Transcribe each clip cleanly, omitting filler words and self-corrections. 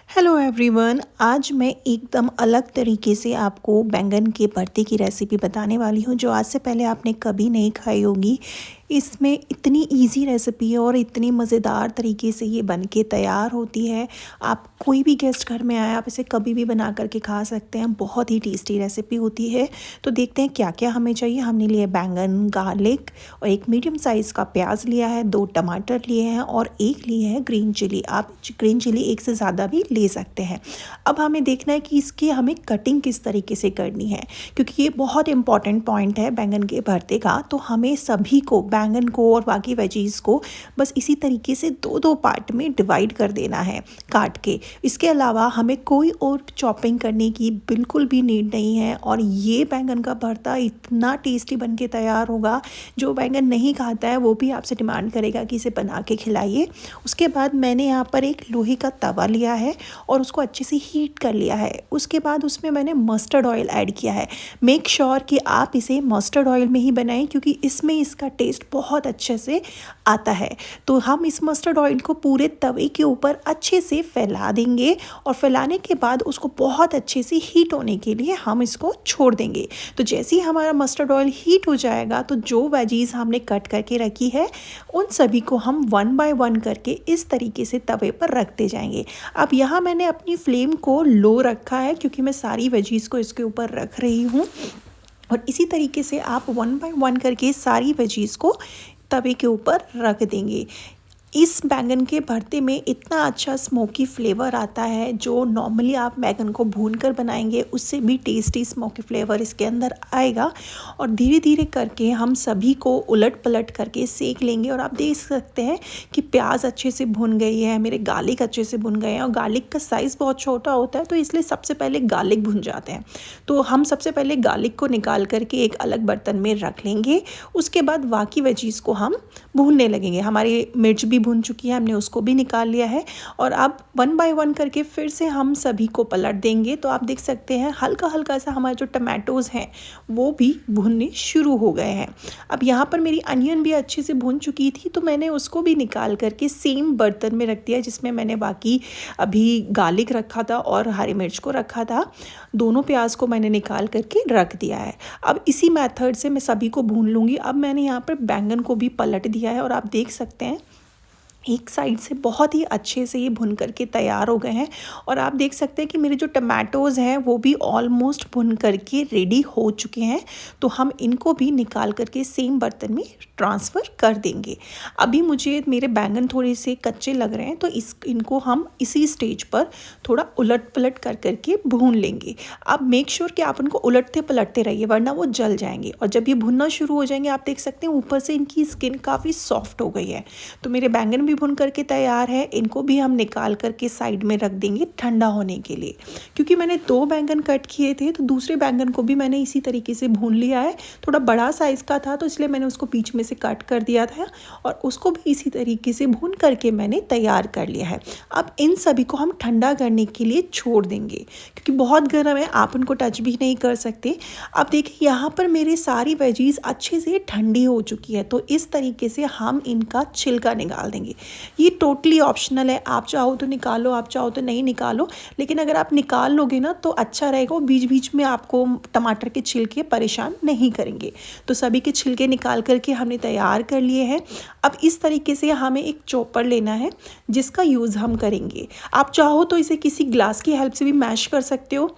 Hello everyone, आज मैं एकदम अलग तरीके से आपको बैंगन के भरते की रेसिपी बताने वाली हूँ जो आज से पहले आपने कभी नहीं खाई होगी। इसमें इतनी इजी रेसिपी है और इतनी मज़ेदार तरीके से ये बन के तैयार होती है। आप कोई भी गेस्ट घर में आए, आप इसे कभी भी बना करके खा सकते हैं। बहुत ही टेस्टी रेसिपी होती है। तो देखते हैं क्या क्या हमें चाहिए। हमने लिए बैंगन, गार्लिक और एक मीडियम साइज़ का प्याज लिया है, 2 टमाटर लिए हैं और एक लिए है ग्रीन चिली। आप ग्रीन चिली एक से ज़्यादा भी ले सकते हैं। अब हमें देखना है कि इसकी हमें कटिंग किस तरीके से करनी है, क्योंकि ये बहुत इंपॉर्टेंट पॉइंट है बैंगन के भरते का। तो हमें सभी को, बैंगन को और बाकी वेजीज़ को, बस इसी तरीके से दो दो पार्ट में डिवाइड कर देना है काट के। इसके अलावा हमें कोई और चॉपिंग करने की बिल्कुल भी नीड नहीं है। और ये बैंगन का भरता इतना टेस्टी बन के तैयार होगा, जो बैंगन नहीं खाता है वो भी आपसे डिमांड करेगा कि इसे बना के खिलाइए। उसके बाद मैंने यहाँ पर एक लोहे का तवा लिया है और उसको अच्छे से हीट कर लिया है। उसके बाद उसमें मैंने मस्टर्ड ऑयल ऐड किया है। मेक श्योर कि आप इसे मस्टर्ड ऑयल में ही बनाएं, क्योंकि इसमें इसका टेस्ट बहुत अच्छे से आता है। तो हम इस मस्टर्ड ऑयल को पूरे तवे के ऊपर अच्छे से फैला देंगे और फैलाने के बाद उसको बहुत अच्छे से हीट होने के लिए हम इसको छोड़ देंगे। तो जैसे ही हमारा मस्टर्ड ऑयल हीट हो जाएगा, तो जो वेजीज़ हमने कट करके रखी है उन सभी को हम 1 बाय 1 करके इस तरीके से तवे पर रखते जाएंगे। अब यहाँ मैंने अपनी फ्लेम को लो रखा है, क्योंकि मैं सारी वेजीज़ को इसके ऊपर रख रही हूँ। और इसी तरीके से आप 1 बाय 1 करके सारी वेजीज़ को तवे के ऊपर रख देंगे। इस बैंगन के भरते में इतना अच्छा स्मोकी फ्लेवर आता है, जो नॉर्मली आप बैंगन को भूनकर बनाएंगे उससे भी टेस्टी स्मोकी फ्लेवर इसके अंदर आएगा। और धीरे धीरे करके हम सभी को उलट पलट करके सेक लेंगे। और आप देख सकते हैं कि प्याज अच्छे से भुन गई है, मेरे गार्लिक अच्छे से भुन गए हैं। और गार्लिक का साइज़ बहुत छोटा होता है, तो इसलिए सबसे पहले गार्लिक भुन जाते हैं। तो हम सबसे पहले गार्लिक को निकाल करके एक अलग बर्तन में रख लेंगे। उसके बाद बाकी वेजीज़ को हम भूनने लगेंगे। हमारी मिर्च भी भुन चुकी है, हमने उसको भी निकाल लिया है। और अब 1 बाय 1 करके फिर से हम सभी को पलट देंगे। तो आप देख सकते हैं हल्का हल्का सा हमारे जो टमाटोज़ हैं वो भी भुनने शुरू हो गए हैं। अब यहाँ पर मेरी अनियन भी अच्छे से भुन चुकी थी, तो मैंने उसको भी निकाल करके सेम बर्तन में रख दिया जिसमें मैंने बाकी अभी गार्लिक रखा था और हरी मिर्च को रखा था। दोनों प्याज को मैंने निकाल करके रख दिया है। अब इसी मेथड से मैं सभी को भून लूँगी। अब मैंने यहाँ पर बैंगन को भी पलट दिया है और आप देख सकते हैं एक साइड से बहुत ही अच्छे से ये भुन करके तैयार हो गए हैं। और आप देख सकते हैं कि मेरे जो टमाटोज़ हैं वो भी ऑलमोस्ट भुन करके रेडी हो चुके हैं। तो हम इनको भी निकाल करके सेम बर्तन में ट्रांसफ़र कर देंगे। अभी मुझे मेरे बैंगन थोड़े से कच्चे लग रहे हैं, तो इनको हम इसी स्टेज पर थोड़ा उलट पलट कर करके भून लेंगे। अब मेक श्योर कि आप उनको उलटते पलटते रहिए, वरना वो जल जाएंगे। और जब ये भुनना शुरू हो जाएंगे, आप देख सकते हैं ऊपर से इनकी स्किन काफ़ी सॉफ्ट हो गई है। तो मेरे बैंगन भी भुन करके तैयार है। इनको भी हम निकाल करके साइड में रख देंगे ठंडा होने के लिए। क्योंकि मैंने 2 बैंगन कट किए थे, तो दूसरे बैंगन को भी मैंने इसी तरीके से भून लिया है। थोड़ा बड़ा साइज़ का था, तो इसलिए मैंने उसको बीच में से कट कर दिया था और उसको भी इसी तरीके से भून करके मैंने तैयार कर लिया है। अब इन सभी को हम ठंडा करने के लिए छोड़ देंगे, क्योंकि बहुत गर्म है, आप उनको टच भी नहीं कर सकते। अब देखिए यहाँ पर मेरी सारी वेजीज़ अच्छे से ठंडी हो चुकी है। तो इस तरीके से हम इनका छिलका निकाल देंगे। ये टोटली ऑप्शनल है, आप चाहो तो निकालो, आप चाहो तो नहीं निकालो। लेकिन अगर आप निकाल लोगे ना तो अच्छा रहेगा, वो बीच बीच में आपको टमाटर के छिलके परेशान नहीं करेंगे। तो सभी के छिलके निकाल करके हमने तैयार कर लिए हैं। अब इस तरीके से हमें एक चॉपर लेना है जिसका यूज़ हम करेंगे। आप चाहो तो इसे किसी ग्लास की हेल्प से भी मैश कर सकते हो।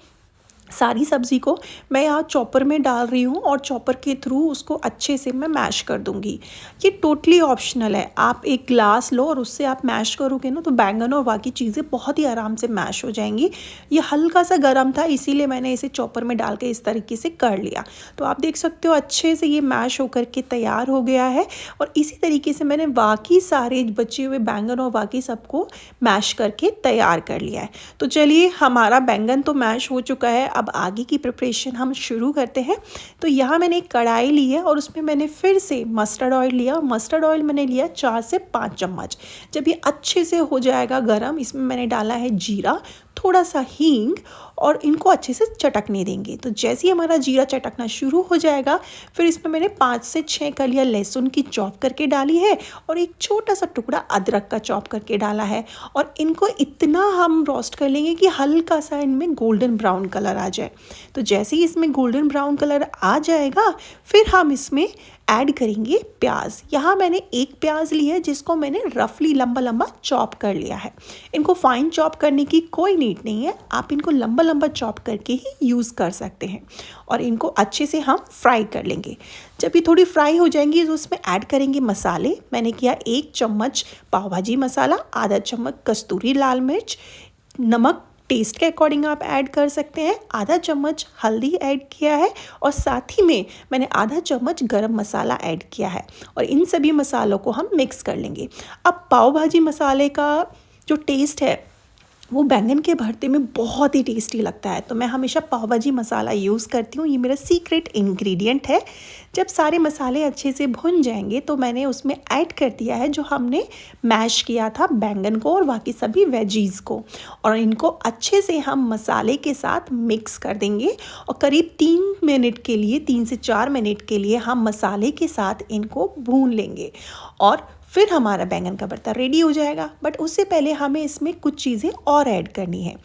सारी सब्ज़ी को मैं यहाँ चॉपर में डाल रही हूँ और चॉपर के थ्रू उसको अच्छे से मैं मैश कर दूँगी। ये टोटली ऑप्शनल है। आप एक ग्लास लो और उससे आप मैश करोगे ना, तो बैंगन और बाकी चीज़ें बहुत ही आराम से मैश हो जाएंगी। ये हल्का सा गर्म था, इसीलिए मैंने इसे चॉपर में डाल के इस तरीके से कर लिया। तो आप देख सकते हो अच्छे से ये मैश होकर के तैयार हो गया है। और इसी तरीके से मैंने बाकी सारे बचे हुए बैंगन और बाकी सबको मैश करके तैयार कर लिया है। तो चलिए, हमारा बैंगन तो मैश हो चुका है। अब आगे की प्रिपरेशन हम शुरू करते हैं। तो यहाँ मैंने एक कढ़ाई ली है और उसमें मैंने फिर से मस्टर्ड ऑयल लिया। मस्टर्ड ऑयल मैंने लिया 4 से 5 चम्मच। जब ये अच्छे से हो जाएगा गरम, इसमें मैंने डाला है जीरा, थोड़ा सा हींग और इनको अच्छे से चटकने देंगे। तो जैसे ही हमारा जीरा चटकना शुरू हो जाएगा, फिर इसमें मैंने 5 से 6 कलियां लहसुन की चॉप करके डाली है और एक छोटा सा टुकड़ा अदरक का चॉप करके डाला है। और इनको इतना हम रोस्ट कर लेंगे कि हल्का सा इनमें गोल्डन ब्राउन कलर आ जाए। तो जैसे ही इसमें गोल्डन ब्राउन कलर आ जाएगा, फिर हम इसमें ऐड करेंगे प्याज। यहाँ मैंने एक प्याज लिया है जिसको मैंने रफली लंबा लंबा चॉप कर लिया है। इनको फाइन चॉप करने की कोई नीड नहीं है, आप इनको लंबा लंबा चॉप करके ही यूज़ कर सकते हैं। और इनको अच्छे से हम फ्राई कर लेंगे। जब ये थोड़ी फ्राई हो जाएंगी तो उसमें ऐड करेंगे मसाले। मैंने किया 1 चम्मच पाव भाजी मसाला, आधा चम्मच कस्तूरी लाल मिर्च, नमक टेस्ट के अकॉर्डिंग आप ऐड कर सकते हैं, आधा चम्मच हल्दी ऐड किया है और साथ ही में मैंने आधा चम्मच गरम मसाला ऐड किया है। और इन सभी मसालों को हम मिक्स कर लेंगे। अब पाव भाजी मसाले का जो टेस्ट है वो बैंगन के भरते में बहुत ही टेस्टी लगता है, तो मैं हमेशा पाव भाजी मसाला यूज़ करती हूँ। ये मेरा सीक्रेट इंग्रेडिएंट है। जब सारे मसाले अच्छे से भुन जाएंगे तो मैंने उसमें ऐड कर दिया है जो हमने मैश किया था बैंगन को और बाकी सभी वेजीज़ को, और इनको अच्छे से हम मसाले के साथ मिक्स कर देंगे। और करीब 3 मिनट के लिए, 3 से 4 मिनट के लिए हम मसाले के साथ इनको भून लेंगे और फिर हमारा बैंगन का भरता रेडी हो जाएगा। बट उससे पहले हमें इसमें कुछ चीज़ें और ऐड करनी है।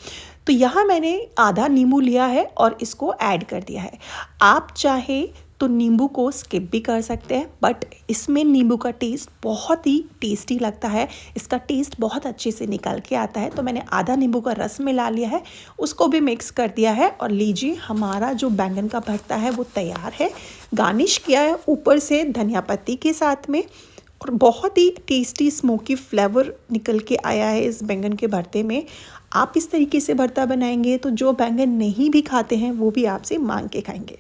तो यहाँ मैंने आधा नींबू लिया है और इसको ऐड कर दिया है। आप चाहे तो नींबू को स्किप भी कर सकते हैं, बट इसमें नींबू का टेस्ट बहुत ही टेस्टी लगता है, इसका टेस्ट बहुत अच्छे से निकल के आता है। तो मैंने आधा नींबू का रस मिला लिया है, उसको भी मिक्स कर दिया है। और लीजिए, हमारा जो बैंगन का भरता है वो तैयार है। गार्निश किया है ऊपर से धनिया पत्ती के साथ में और बहुत ही टेस्टी स्मोकी फ्लेवर निकल के आया है इस बैंगन के भरते में। आप इस तरीके से भरता बनाएंगे तो जो बैंगन नहीं भी खाते हैं वो भी आपसे मांग के खाएंगे।